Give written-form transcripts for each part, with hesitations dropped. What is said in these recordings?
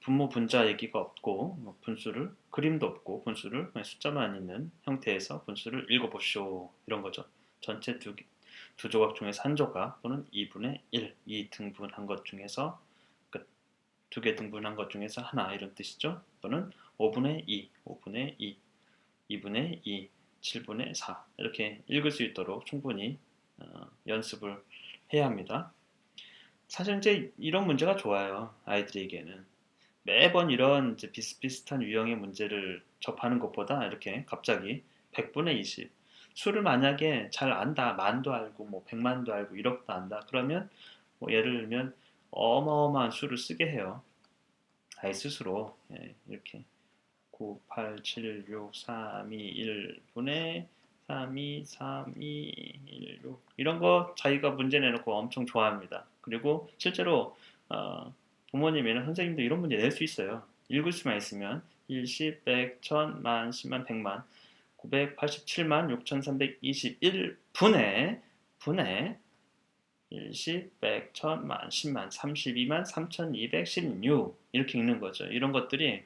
분모 분자 얘기가 없고 뭐 분수를 그림도 없고 분수를 그냥 숫자만 있는 형태에서 분수를 읽어보시오 이런 거죠. 전체 두 조각 중에서 한 조각 또는 2분의 1, 이 등분한 것 중에서 두 개 등분한 것 중에서 하나 이런 뜻이죠. 또는 5분의 2, 5분의 2, 2분의 2, 7분의 4 이렇게 읽을 수 있도록 충분히 연습을 해야 합니다. 사실 이제 이런 문제가 좋아요. 아이들에게는 매번 이런 이제 비슷비슷한 유형의 문제를 접하는 것보다 이렇게 갑자기 100분의 20 수를 만약에 잘 안다 만도 알고 뭐 100만도 알고 1억도 안다 그러면 뭐 예를 들면 어마어마한 수를 쓰게 해요. 아예 스스로 이렇게 9, 8, 7, 6, 3, 2, 1분의 3, 2, 3, 2, 1, 6 이런 거 자기가 문제 내놓고 엄청 좋아합니다. 그리고 실제로 부모님이나 선생님도 이런 문제 낼 수 있어요. 읽을 수만 있으면 1, 10, 100, 1000, 만, 10만, 100만 987만 6321분의 1, 10, 100, 1000만, 10만, 32만 3216 이렇게 읽는 거죠. 이런 것들이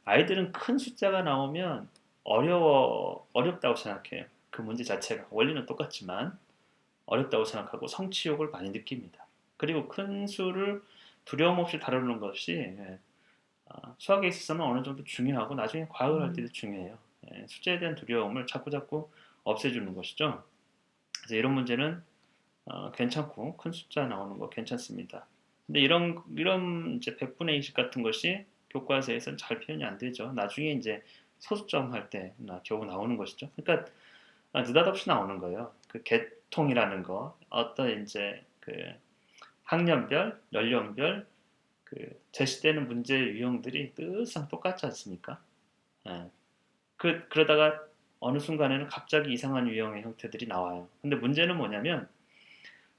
아이들은 큰 숫자가 나오면 어렵다고 생각해요. 그 문제 자체가 원리는 똑같지만 어렵다고 생각하고 성취욕을 많이 느낍니다. 그리고 큰 수를 두려움 없이 다루는 것이 수학에 있어서는 어느 정도 중요하고 나중에 과학을 할 때도 중요해요. 숫자에 대한 두려움을 자꾸자꾸 없애주는 것이죠. 그래서 이런 문제는 괜찮고 큰 숫자 나오는 거 괜찮습니다. 근데 이런 이제 100분의 20 같은 것이 교과서에서는 잘 표현이 안 되죠. 나중에 이제 소수점 할 때 겨우 나오는 것이죠. 그러니까 느닷없이 나오는 거예요. 그 계통이라는 거, 어떤 이제 그 학년별, 연령별 제시되는 문제 유형들이 늘상 똑같지 않습니까? 예. 그러다가 어느 순간에는 갑자기 이상한 유형의 형태들이 나와요. 근데 문제는 뭐냐면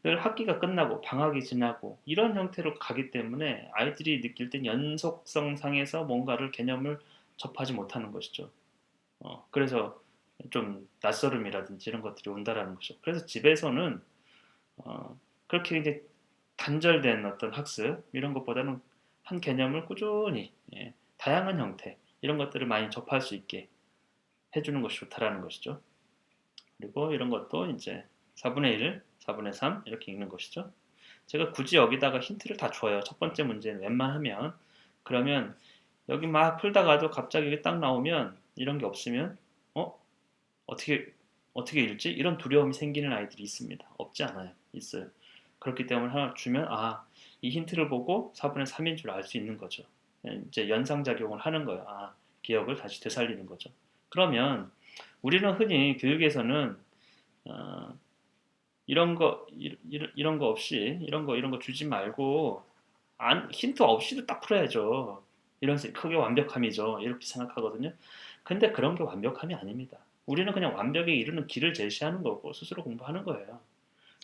늘 학기가 끝나고 방학이 지나고 이런 형태로 가기 때문에 아이들이 느낄 땐 연속성 상에서 뭔가를 개념을 접하지 못하는 것이죠. 그래서 좀 낯설음이라든지 이런 것들이 온다라는 거죠. 그래서 집에서는 그렇게 이제 단절된 어떤 학습 이런 것보다는 한 개념을 꾸준히 다양한 형태 이런 것들을 많이 접할 수 있게 해주는 것이 좋다라는 것이죠. 그리고 이런 것도 이제 4분의 1, 4분의 3 이렇게 읽는 것이죠. 제가 굳이 여기다가 힌트를 다 줘요. 첫 번째 문제는 웬만하면 그러면 여기 막 풀다가도 갑자기 이게 딱 나오면 이런 게 없으면 어? 어떻게 어떻게 읽지? 이런 두려움이 생기는 아이들이 있습니다. 없지 않아요. 있어요. 그렇기 때문에 하나 주면 이 힌트를 보고 4분의 3인 줄 알 수 있는 거죠. 이제 연상작용을 하는 거예요. 기억을 다시 되살리는 거죠. 그러면 우리는 흔히 교육에서는 어, 이런 거 없이 이런 거 주지 말고 힌트 없이도 딱 풀어야죠. 그게 완벽함이죠. 이렇게 생각하거든요. 근데 그런 게 완벽함이 아닙니다. 우리는 그냥 완벽에 이르는 길을 제시하는 거고 스스로 공부하는 거예요.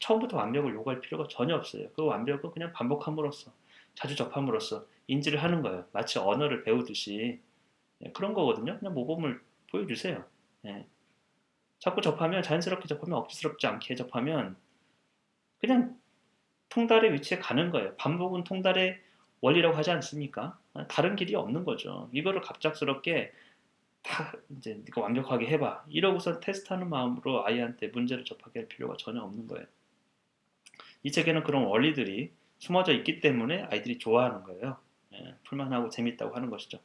처음부터 완벽을 요구할 필요가 전혀 없어요. 그 완벽은 그냥 반복함으로써 자주 접함으로써 인지를 하는 거예요. 마치 언어를 배우듯이 그런 거거든요. 그냥 모범을 보여주세요. 예. 자꾸 접하면 자연스럽게 접하면 억지스럽지 않게 접하면 그냥 통달의 위치에 가는 거예요. 반복은 통달의 원리라고 하지 않습니까? 다른 길이 없는 거죠. 이거를 갑작스럽게 다 이제 네가 완벽하게 해봐 이러고서 테스트하는 마음으로 아이한테 문제를 접하게 할 필요가 전혀 없는 거예요. 이 책에는 그런 원리들이 숨어져 있기 때문에 아이들이 좋아하는 거예요. 풀만하고 재밌다고 하는 것이죠.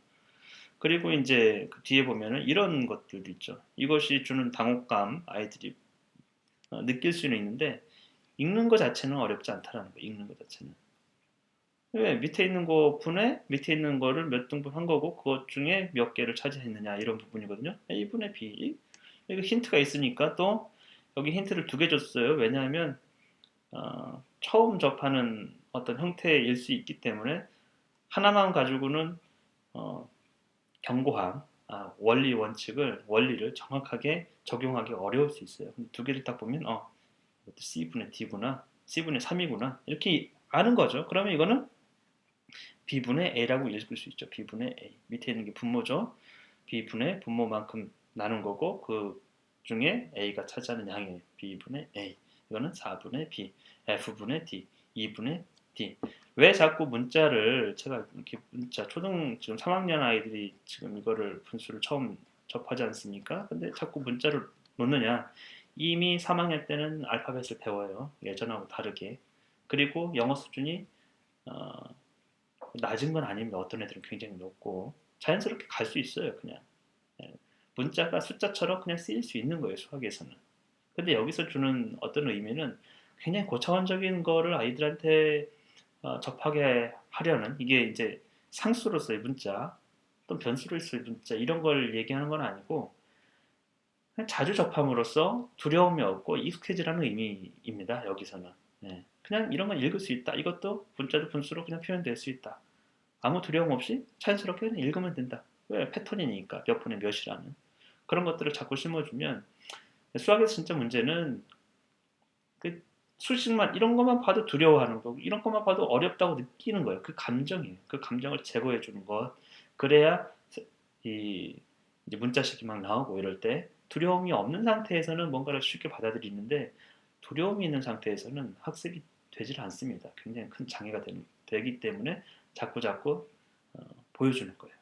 그리고 이제 그 뒤에 보면은 이런 것들도 있죠. 이것이 주는 당혹감 아이들이 느낄 수는 있는데 읽는 것 자체는 어렵지 않다라는 거. 읽는 것 자체는. 왜 밑에 있는 거 분에 밑에 있는 거를 몇 등분 한 거고 그것 중에 몇 개를 차지했느냐 이런 부분이거든요. A분의 B. 이거 힌트가 있으니까 또 여기 힌트를 두 개 줬어요. 왜냐하면 처음 접하는 어떤 형태일 수 있기 때문에 하나만 가지고는 어, 경고함, 원리 원리를 정확하게 적용하기 어려울 수 있어요. 근데 두 개를 딱 보면 이것도 C분의 D구나, C분의 3이구나 이렇게 아는 거죠. 그러면 이거는 B분의 A라고 읽을 수 있죠. B분의 A. 밑에 있는 게 분모죠. B분의 분모만큼 나눈 거고 그 중에 A가 차지하는 양이에요. B분의 A. 이거는 4분의 B, F분의 D, 2분의 D. 왜 자꾸 문자를 제가 이렇게 문자 지금 3학년 아이들이 지금 이거를 분수를 처음 접하지 않습니까? 근데 자꾸 문자를 놓느냐? 이미 3학년 때는 알파벳을 배워요. 예전하고 다르게. 그리고 영어 수준이 어, 낮은 건 아닙니다. 어떤 애들은 굉장히 높고 자연스럽게 갈 수 있어요. 그냥 예. 문자가 숫자처럼 그냥 쓰일 수 있는 거예요. 수학에서는. 근데 여기서 주는 어떤 의미는 굉장히 고차원적인 거를 아이들한테 접하게 하려는 이게 이제 상수로서의 문자 또 변수로서의 문자 이런 걸 얘기하는 건 아니고 그냥 자주 접함으로써 두려움이 없고 익숙해지라는 의미입니다. 여기서는 그냥 이런 건 읽을 수 있다. 이것도 문자도 분수로 그냥 표현될 수 있다. 아무 두려움 없이 자연스럽게 그냥 읽으면 된다. 왜? 패턴이니까 몇 분의 몇이라는 그런 것들을 자꾸 심어주면 수학에서 진짜 문제는 그 수식만 이런 것만 봐도 두려워하는 거고 이런 것만 봐도 어렵다고 느끼는 거예요. 그 감정이에요. 그 감정을 제거해 주는 것. 그래야 이 이제 문자식이 막 나오고 이럴 때 두려움이 없는 상태에서는 뭔가를 쉽게 받아들이는데 두려움이 있는 상태에서는 학습이 되질 않습니다. 굉장히 큰 장애가 되기 때문에 자꾸 보여주는 거예요.